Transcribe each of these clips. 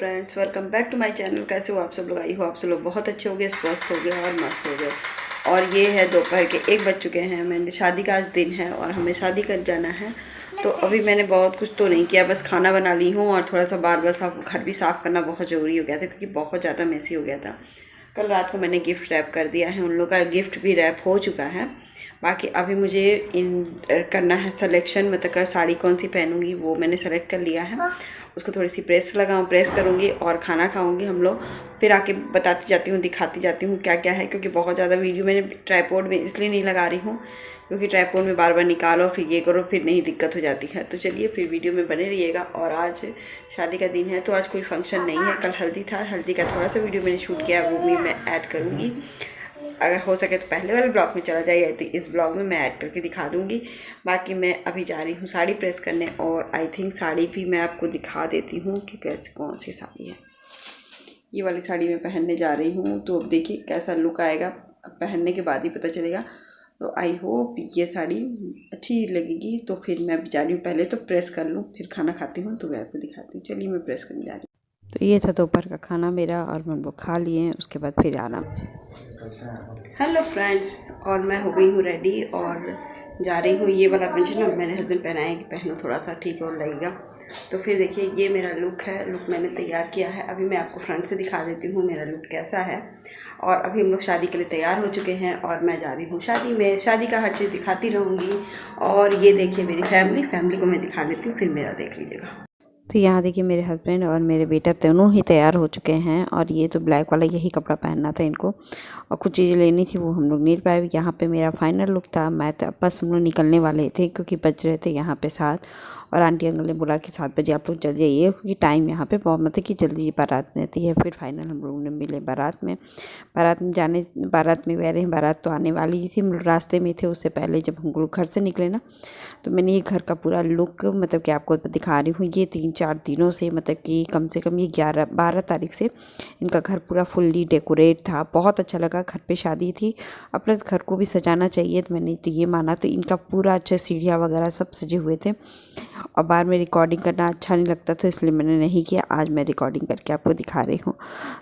Friends, welcome back to my channel. कैसे हो आप सब लोग? आई हो आप सब लोग बहुत अच्छे हो गए, स्वस्थ हो गए और मस्त हो गए। और ये है दोपहर के 1 बज चुके हैं। मैंने शादी का आज दिन है और हमें शादी कर जाना है। तो अभी मैंने बहुत कुछ तो नहीं किया, बस खाना बना ली हूँ और थोड़ा सा बार बार घर भी साफ़ करना बहुत ज़रूरी हो गया था क्योंकि बहुत ज़्यादा मेसी हो गया था। कल रात को मैंने गिफ्ट रैप कर दिया है, उन लोगों का गिफ्ट भी रैप हो चुका है। बाकी अभी मुझे इन करना है सिलेक्शन, मतलब साड़ी कौन सी पहनूंगी वो मैंने सेलेक्ट कर लिया है। उसको थोड़ी सी प्रेस करूँगी और खाना खाऊंगी हम लोग। फिर आके बताती जाती हूँ, दिखाती जाती हूँ क्या क्या है, क्योंकि बहुत ज़्यादा वीडियो मैंने ट्राइपॉड में इसलिए नहीं लगा रही हूँ क्योंकि ट्राइपॉड में बार बार निकालो फिर ये करो, फिर नहीं दिक्कत हो जाती है। तो चलिए फिर वीडियो में बने रहिएगा। और आज शादी का दिन है तो आज कोई फंक्शन नहीं है, कल हल्दी था, हल्दी का थोड़ा सा वीडियो मैंने शूट किया, वो भी मैं ऐड करूँगी। अगर हो सके तो पहले वाले ब्लॉग में चला जाइए, तो इस ब्लॉग में मैं ऐड करके दिखा दूँगी। बाकी मैं अभी जा रही हूँ साड़ी प्रेस करने, और आई थिंक साड़ी भी मैं आपको दिखा देती हूँ कि कैसे कौन सी साड़ी है। ये वाली साड़ी मैं पहनने जा रही हूँ, तो अब देखिए कैसा लुक आएगा, पहनने के बाद ही पता चलेगा। तो आई होप ये साड़ी अच्छी लगेगी। तो फिर मैं अभी जा रही हूँ, पहले तो प्रेस कर लूँ, फिर खाना खाती हूँ तो मैं आपको दिखाती हूँ। चलिए मैं प्रेस करने जा रही हूँ। तो ये था दोपहर का खाना मेरा, और हम लोग खा लिए हैं, उसके बाद फिर आराम। हेलो फ्रेंड्स, और मैं हो गई हूँ रेडी और जा रही हूँ। ये वाला पेंशन मेरे हस्बैंड पहनाए कि पहनो, थोड़ा सा ठीक और लगेगा। तो फिर देखिए ये मेरा लुक है, लुक मैंने तैयार किया है। अभी मैं आपको फ्रंट से दिखा देती हूँ मेरा लुक कैसा है। और अभी हम लोग शादी के लिए तैयार हो चुके हैं और मैं जा रही हूँ शादी में। शादी का हर चीज़ दिखाती रहूँगी। और ये देखिए मेरी फैमिली को मैं दिखा देती हूँ, फिर मेरा देख लीजिएगा। तो यहाँ देखिए मेरे हस्बैंड और मेरे बेटा दोनों ही तैयार हो चुके हैं। और ये तो ब्लैक वाला यही कपड़ा पहनना था इनको, और कुछ चीज़ें लेनी थी वो हम लोग नहीं पाए। यहाँ पे मेरा फाइनल लुक था। मैं तो बस हम लोग निकलने वाले थे क्योंकि बज रहे थे यहाँ पे 7, और आंटी अंकल ने बोला कि 7 बजे आप लोग चल जाइए, क्योंकि टाइम यहाँ पे बहुत मतलब कि जल्दी बारात रहती है। फिर फाइनल हम लोगों ने मिले बारात में बारात में कह रहे हैं, बारात तो आने वाली ही थी, हम लोग रास्ते में थे। उससे पहले जब हम लोग घर से निकले ना, तो मैंने ये घर का पूरा लुक मतलब कि आपको दिखा रही हूँ। ये 3-4 दिनों से, मतलब कि कम से कम ये 11-12 तारीख से इनका घर पूरा फुल्ली डेकोरेट था। बहुत अच्छा लगा, घर पे शादी थी, अपने घर को भी सजाना चाहिए, तो मैंने तो ये माना। तो इनका पूरा अच्छा सीढ़ियाँ वगैरह सब सजे हुए थे। और बाहर में रिकॉर्डिंग करना अच्छा नहीं लगता था, इसलिए मैंने नहीं किया। आज मैं रिकॉर्डिंग करके आपको दिखा रही हूँ।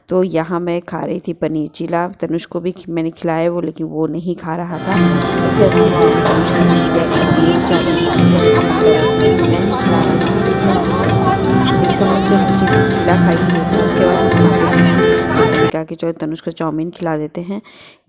तो यहाँ मैं खा रही थी पनीर चिला। तनुष को भी मैंने खिलाया वो, लेकिन वो नहीं खा रहा था, इसलिए तनुष ने नहीं दिया कि पनीर चाउमीन खा लिया। मैं ही खिला रही थी, लेकिन समझ के बच्चे तो चिल्ला खाई हुए थे, उसके बाद हम खाते नहीं थे। मैंने कहा कि चलो तनुष को चाउमीन खिला देते हैं।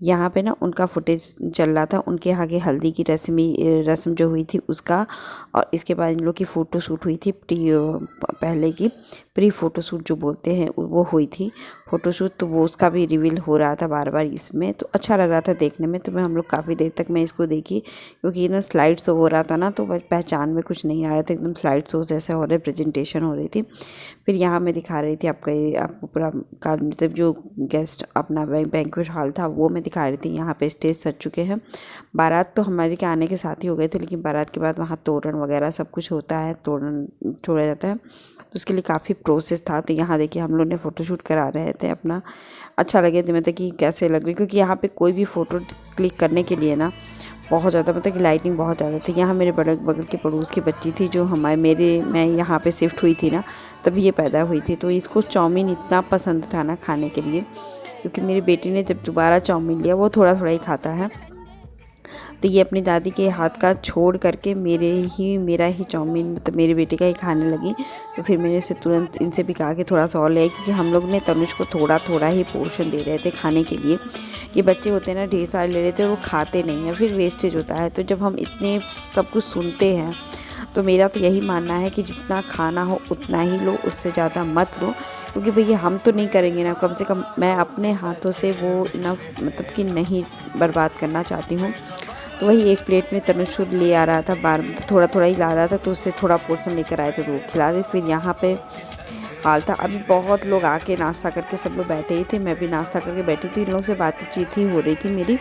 यहाँ पे ना उनका फुटेज चल रहा था, उनके आगे हल्दी की रस्म जो हुई थी उसका, और इसके बाद इन लोग की फ़ोटो शूट हुई थी, पहले की प्री फ़ोटो शूट जो बोलते हैं वो हुई थी फ़ोटोशूट। तो वो उसका भी रिवील हो रहा था बार बार इसमें, तो अच्छा लग रहा था देखने में। तो मैं हम लोग काफ़ी देर तक मैं इसको देखी, क्योंकि ना स्लाइड शो हो रहा था ना, तो पहचान में कुछ नहीं आ रहा था, एकदम स्लाइड शो जैसे हो रहे, प्रेजेंटेशन हो रही थी। फिर यहाँ मैं दिखा रही थी आपको पूरा का मतलब जो गेस्ट अपना बैंक्वेट हॉल था वो मैं दिखा रही थी। यहाँ पे स्टेज सज चुके हैं। बारात तो हमारे के आने के साथ ही हो गए थे, लेकिन बारात के बाद वहाँ तोरण वगैरह सब कुछ होता है, तोरण छोड़ा जाता है, तो उसके लिए काफ़ी प्रोसेस था। तो यहाँ देखिए हम लोग ने फ़ोटोशूट करा रहे थे अपना। अच्छा लगे थे, मतलब कि कैसे लग रही, क्योंकि यहाँ पे कोई भी फ़ोटो क्लिक करने के लिए ना बहुत ज़्यादा मतलब कि लाइटिंग बहुत ज़्यादा थी। यहाँ मेरे बगल के पड़ोस की बच्ची थी जो मैं यहाँ पे शिफ्ट हुई थी ना, तभी ये पैदा हुई थी। तो इसको चाउमीन इतना पसंद था ना खाने के लिए, क्योंकि मेरी बेटी ने जब दोबारा चाउमीन लिया, वो थोड़ा थोड़ा ही खाता है, तो ये अपनी दादी के हाथ का छोड़ करके मेरा ही चाउमीन मतलब मेरे बेटे का ही खाने लगी। तो फिर मैंने इसे तुरंत इनसे भी कहा कि थोड़ा सा और ले, क्योंकि हम लोग ने तनुष को थोड़ा थोड़ा ही पोर्शन दे रहे थे खाने के लिए। ये बच्चे होते हैं ना, ढेर सारे ले लेते हैं, वो खाते नहीं हैं, फिर वेस्टेज होता है। तो जब हम इतने सब कुछ सुनते हैं, तो मेरा तो यही मानना है कि जितना खाना हो उतना ही लो, उससे ज़्यादा मत लो, क्योंकि भैया हम तो नहीं करेंगे ना, कम से कम मैं अपने हाथों से वो इनफ मतलब कि नहीं बर्बाद करना चाहती हूँ। तो वही एक प्लेट में तनुष ले आ रहा था, बार थोड़ा थोड़ा ही ला रहा था, तो उससे थोड़ा पोर्शन लेकर आए थे तो वो खिला रहे। फिर यहाँ पे हाल था, अभी बहुत लोग आके नाश्ता करके सब लोग बैठे ही थे, मैं भी नाश्ता करके बैठी थी, इन लोगों से बातचीत ही हो रही थी मेरी।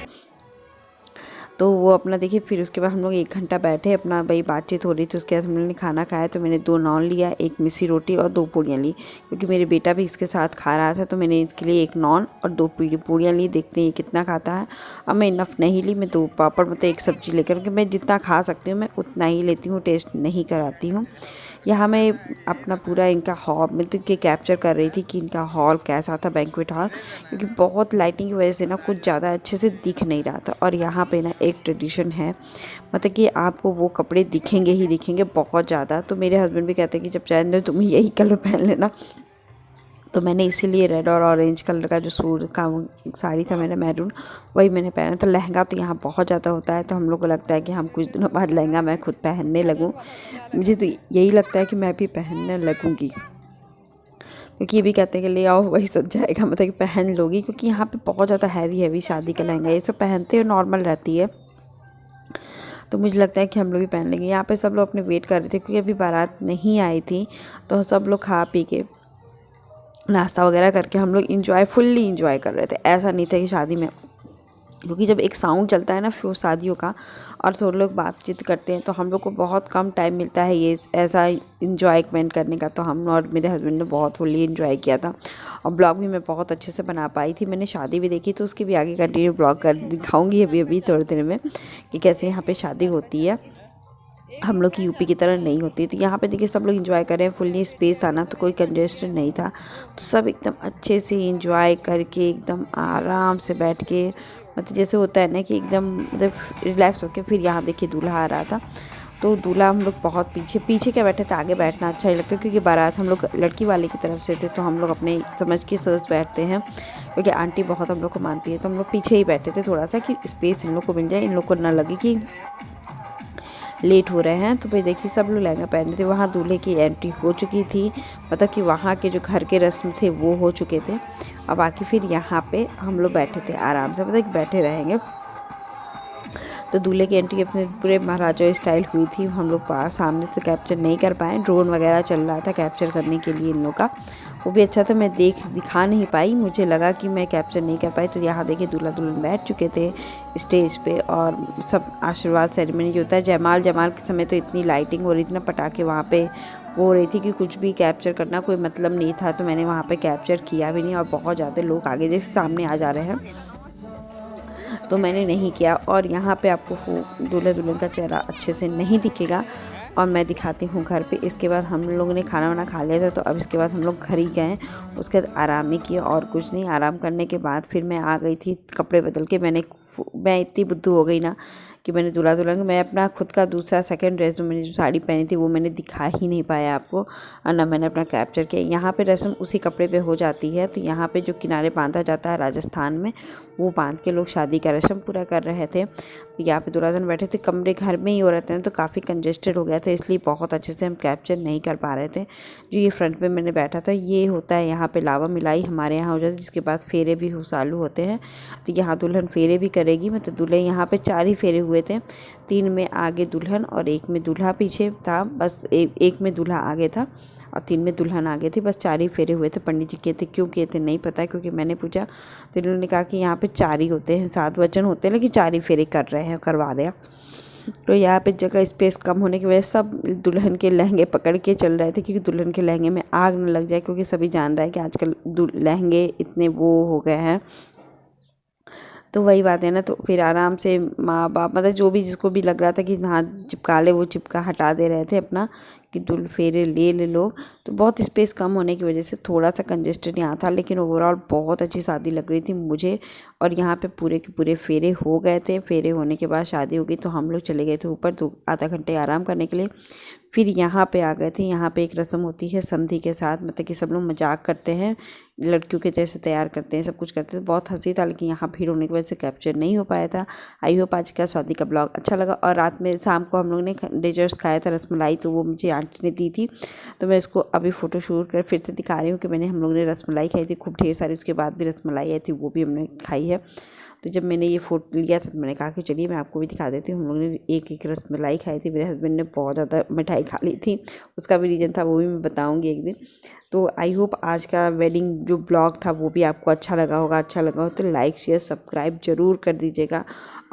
तो वो अपना देखिए, फिर उसके बाद हम लोग 1 घंटा बैठे, अपना वही बातचीत हो रही थी। उसके बाद हम लोग ने खाना खाया, तो मैंने 2 नान लिया, 1 मिस्सी रोटी और 2 पूड़ियाँ ली, क्योंकि मेरे बेटा भी इसके साथ खा रहा था। तो मैंने इसके लिए 1 नान और 2 पूड़ियाँ ली, देखते हैं ये कितना खाता है। अब मैं इनफ नहीं ली, मैं 2 पापड़ मतलब 1 सब्ज़ी लेकर, क्योंकि मैं जितना खा सकती हूँ मैं उतना ही लेती हूँ, टेस्ट नहीं कराती हूँ। यहाँ मैं अपना पूरा इनका हॉल मतलब कि कैप्चर कर रही थी कि इनका हॉल कैसा था, बैंक्वेट हॉल, क्योंकि बहुत लाइटिंग की वजह से ना कुछ ज़्यादा अच्छे से दिख नहीं रहा था। और यहाँ पे ना एक ट्रेडिशन है, मतलब कि आपको वो कपड़े दिखेंगे ही दिखेंगे बहुत ज़्यादा। तो मेरे हस्बैंड भी कहते हैं कि जब जाए तुम यही कलर पहन लेना। तो मैंने इसीलिए रेड और ऑरेंज कलर का जो सूट का साड़ी था मेरा मैरून, वही मैंने पहना था। लहंगा तो यहाँ बहुत ज़्यादा होता है, तो हम लोग को लगता है कि हम कुछ दिनों बाद लहंगा मैं खुद पहनने लगूँ। मुझे तो यही लगता है कि मैं भी पहनने लगूँगी, क्योंकि ये भी कहते हैं कि ले आओ वही सज जाएगा, मतलब कि पहन लोगी, क्योंकि यहाँ पे बहुत ज़्यादा हैवी शादी का लहंगा ये सब पहनते हैं, नॉर्मल रहती है। तो मुझे लगता है कि हम लोग भी पहन लेंगे। यहाँ पे सब लोग अपने वेट कर रहे थे, क्योंकि अभी बारात नहीं आई थी, तो सब लोग खा पी के नाश्ता वगैरह करके हम लोग फुल्ली इंजॉय कर रहे थे। ऐसा नहीं था कि शादी में, क्योंकि जब एक साउंड चलता है ना फिर शादियों का और थोड़े लोग बातचीत करते हैं, तो हम लोग को बहुत कम टाइम मिलता है ये ऐसा इंजॉयमेंट करने का। तो हम और मेरे हस्बैंड ने बहुत फुल्ली इंजॉय किया था, और ब्लॉग भी मैं बहुत अच्छे से बना पाई थी। मैंने शादी भी देखी, तो उसकी भी आगे कंटिन्यू ब्लॉग कर दिखाऊंगी अभी थोड़ी देर में कि कैसे यहाँ पे शादी होती है। हम लोग की यूपी की तरह नहीं होती। तो यहाँ पे देखिए सब लोग एंजॉय कर रहे हैं, फुल्ली स्पेस आना, तो कोई कंजेस्टेड नहीं था। तो सब एकदम अच्छे से एंजॉय करके एकदम आराम से बैठ के, मतलब जैसे होता है ना कि एकदम मतलब रिलैक्स होके। फिर यहाँ देखिए दूल्हा आ रहा था, तो दूल्हा हम लोग बहुत पीछे क्या बैठे थे, आगे बैठना अच्छा ही लगता है, क्योंकि बारात हम लोग लड़की वाले की तरफ से थे, तो हम लोग अपने समझ के सोच बैठते हैं, क्योंकि आंटी बहुत हम लोग को मानती है। तो हम लोग पीछे ही बैठे थे थोड़ा सा, कि स्पेस इन लोग को मिल जाए, इन लोग को ना लगे कि लेट हो रहे हैं। तो फिर देखिए सब लोग लहंगा पहने थे। वहाँ दूल्हे की एंट्री हो चुकी थी, मतलब कि वहाँ के जो घर के रस्म थे वो हो चुके थे। अब बाकी फिर यहाँ पे हम लोग बैठे थे आराम से, मतलब कि बैठे रहेंगे। तो दूल्हे की एंट्री अपने पूरे महाराजा स्टाइल हुई थी। हम लोग सामने से कैप्चर नहीं कर पाए, ड्रोन वगैरह चल रहा था कैप्चर करने के लिए इन लोग का, वो भी अच्छा था। मैं दिखा नहीं पाई, मुझे लगा कि मैं कैप्चर नहीं कर पाई। तो यहाँ देखिए दूल्हा दुल्हन बैठ चुके थे स्टेज पे, और सब आशीर्वाद सेरेमनी जो होता है, जयमाल के समय तो इतनी लाइटिंग हो रही थी ना, पटाखे वहाँ पे वो हो रही थी कि कुछ भी कैप्चर करना कोई मतलब नहीं था। तो मैंने वहाँ पे कैप्चर किया भी नहीं, और बहुत ज़्यादा लोग आगे जैसे सामने आ जा रहे हैं, तो मैंने नहीं किया। और यहाँ पे आपको दूल्हा दुल्हन का चेहरा अच्छे से नहीं दिखेगा, और मैं दिखाती हूँ घर पे। इसके बाद हम लोगों ने खाना वाना खा लिया था, तो अब इसके बाद हम लोग घर ही गए, उसके बाद आराम ही किया और कुछ नहीं। आराम करने के बाद फिर मैं आ गई थी कपड़े बदल के। मैं इतनी बुद्धू हो गई ना कि मैंने दूल्हा दुल्हन मैं अपना खुद का दूसरा सेकंड ड्रेस जो मैंने जो साड़ी पहनी थी वो मैंने दिखा ही नहीं पाया आपको, और ना मैंने अपना कैप्चर किया। यहाँ पे रस्म उसी कपड़े पे हो जाती है, तो यहाँ पे जो किनारे बांधा जाता है राजस्थान में, वो बांध के लोग शादी का रस्म पूरा कर रहे थे। तो यहाँ पे दूल्हा दुल्हन बैठे थे, कमरे घर में ही हो रहे थे, तो काफ़ी कंजेस्टेड हो गया था, इसलिए बहुत अच्छे से हम कैप्चर नहीं कर पा रहे थे। जो ये फ्रंट पे मैंने बैठा था, ये होता है यहाँ पे लावा मिलाई हमारे यहाँ हो जाती है, जिसके बाद फेरे भी चालू होते हैं। तो यहाँ दुल्हन फेरे भी करेगी, मतलब दूल्हे यहाँ पे 4 ही फेरे हुए थे, 3 में आगे दुल्हन और 1 में दूल्हा पीछे था। बस एक में दूल्हा आगे था और 3 में दुल्हन आगे थी। बस 4 ही फेरे हुए थे। पंडित जी किए थे, क्यों किए थे नहीं पता, क्योंकि मैंने पूछा तो इन्होंने कहा कि यहाँ पे 4 ही होते हैं, 7 वचन होते हैं, लेकिन 4 ही फेरे करवा रहे हैं। तो यहाँ पे जगह स्पेस कम होने की वजह से सब दुल्हन के लहंगे पकड़ के चल रहे थे, क्योंकि दुल्हन के लहंगे में आग न लग जाए, क्योंकि सभी जान रहा है कि आजकल लहंगे इतने वो हो गए हैं। तो वही बात है ना। तो फिर आराम से माँ बाप, मतलब जो भी जिसको भी लग रहा था कि हाँ चिपका ले, वो चिपका हटा दे रहे थे अपना, कि फेरे ले लो। तो बहुत स्पेस कम होने की वजह से थोड़ा सा कंजेस्टेड यहाँ था, लेकिन ओवरऑल बहुत अच्छी शादी लग रही थी मुझे। और यहाँ पे पूरे के पूरे फेरे हो गए थे। फेरे होने के बाद शादी हो गई, तो हम लोग चले गए थे ऊपर आधा घंटे आराम करने के लिए। फिर यहाँ पे आ गए थे। यहाँ पे एक रस्म होती है समधी के साथ, मतलब कि सब लोग मजाक करते हैं, लड़कियों के जैसे तैयार करते हैं, सब कुछ करते हैं। बहुत हंसी था, लेकिन यहाँ भीड़ होने की वजह से कैप्चर नहीं हो पाया था। आई होप आज का शादी का ब्लॉग अच्छा लगा। और रात में शाम को हम लोग ने डेजर्ट्स खाया था, रसमलाई, तो वो मुझे आंटी ने दी थी, तो मैं इसको अभी फ़ोटो शूट कर फिर से दिखा रही हूँ कि हम लोग ने रसमलाई खाई थी खूब ढेर सारी। उसके बाद भी रसमलाई आई थी, वो भी हमने खाई है। तो जब मैंने ये फ़ोटो लिया था, तो मैंने कहा कि चलिए मैं आपको भी दिखा देती हूँ। हम लोग ने एक रसमलाई खाई थी, मेरे हस्बैंड ने बहुत ज़्यादा मिठाई खा ली थी, उसका भी रीज़न था, वो भी मैं बताऊँगी एक दिन। तो आई होप आज का वेडिंग जो ब्लॉग था वो भी आपको अच्छा लगा होगा। अच्छा लगा हो तो लाइक शेयर सब्सक्राइब ज़रूर कर दीजिएगा।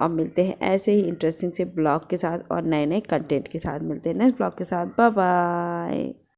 और मिलते हैं ऐसे ही इंटरेस्टिंग से ब्लॉग के साथ और नए नए कंटेंट के साथ। मिलते हैं नेक्स्ट ब्लॉग के साथ। Bye bye.